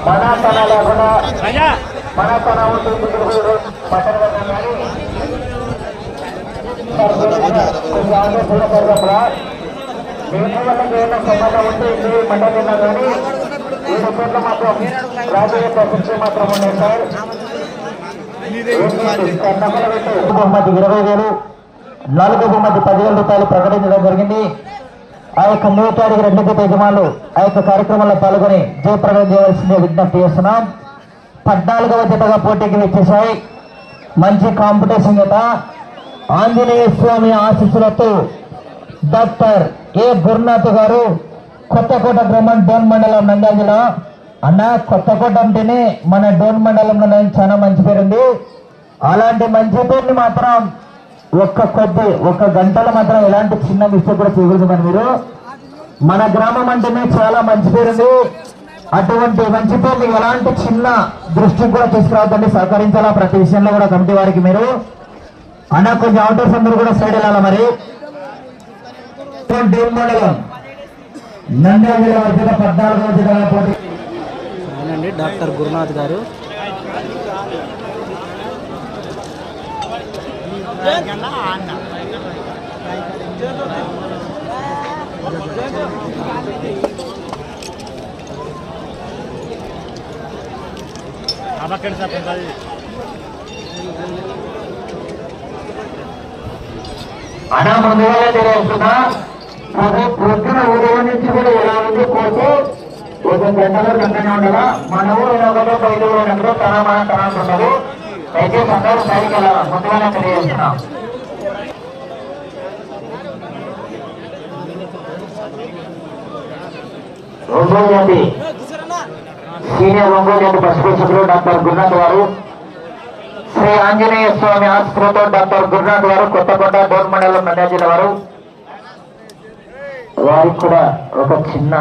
మన తన లేకుండా మన తన ఉంటుంది పట్టణ కానీ దేని వల్ల ఏమైనా సంబంధం ఉంటే ఇది మండలిలో కానీ ఈ రూపంలో మాత్రం రాజకీయ ప్రశంస మాత్రం ఉన్నాయి సార్. బహుమతి 20,000, 4 బహుమతి 10,000 రూపాయలు ప్రకటించడం జరిగింది. ఆ యొక్క 102 జత యజమానులు ఆ యొక్క కార్యక్రమంలో పాల్గొని జయప్రదం చేయవలసిందే విజ్ఞప్తి చేస్తున్నాం. 14వ జతగా పోటీకి వచ్చేసాయి. మంచి కాంపిటీషన్ జత. ఆంజనేయ స్వామి ఆశీస్సులతో డాక్టర్ ఏ గురునాథ్ గారు, కొత్తకోట గ్రామం, డోన్ మండలం, నంద్యాల జిల్లా. అన్న, కొత్తకోట అంటేనే మన డోన్ మండలంలో చాలా మంచి పేరుంది. అలాంటి మంచి పేరుని మాత్రం ఒక్క గంటలో మాత్రం ఎలాంటి చిన్న మిస్టేక్ కూడా చేయకూడదు. మరి మీరు మన గ్రామం అంటేనే చాలా మంచి పేరుంది. అటువంటి మంచి పేరుని ఎలాంటి చిన్న దృష్టికి కూడా తీసుకురావద్దండి, సహకరించాలా ప్రతి విషయంలో కూడా కమిటీ వారికి. మీరు అన్న కొంచెం అవుటర్స్ అందరూ కూడా సైడ్ వెళ్ళాలా. మరి డోన్ మండలం, నంద్యాల జిల్లా మధ్యలో 14వ జిల్లా పోటీ. డాక్టర్ గురునాథ్ గారు అనా ముందుగా తెలియజేస్తున్నా, పొద్దున ఉదయం నుంచి కూడా ఎలా ఉంది కోర్టు కొంచెం గంటలో గంటనే ఉండాలా. మన ఊరు ఒకటో బయట ఊరు తన ఉండదు. దయచేసి అందరూ సైడ్కి వెళ్ళాలా, ముందుగానే తెలియజేస్తున్నాం. ఒంగోలు జాతి సీనియర్ ఒంగోలు జాతి పశుపోషకులు డాక్టర్ గురునాథ్ గారు, శ్రీ ఆంజనేయ స్వామి ఆస్పత్రితో డాక్టర్ గురునాథ్ గారు, కొత్తకోట, డోన్ మండలం, నంద్యాల జిల్లా వారు. వారికి కూడా ఒక చిన్న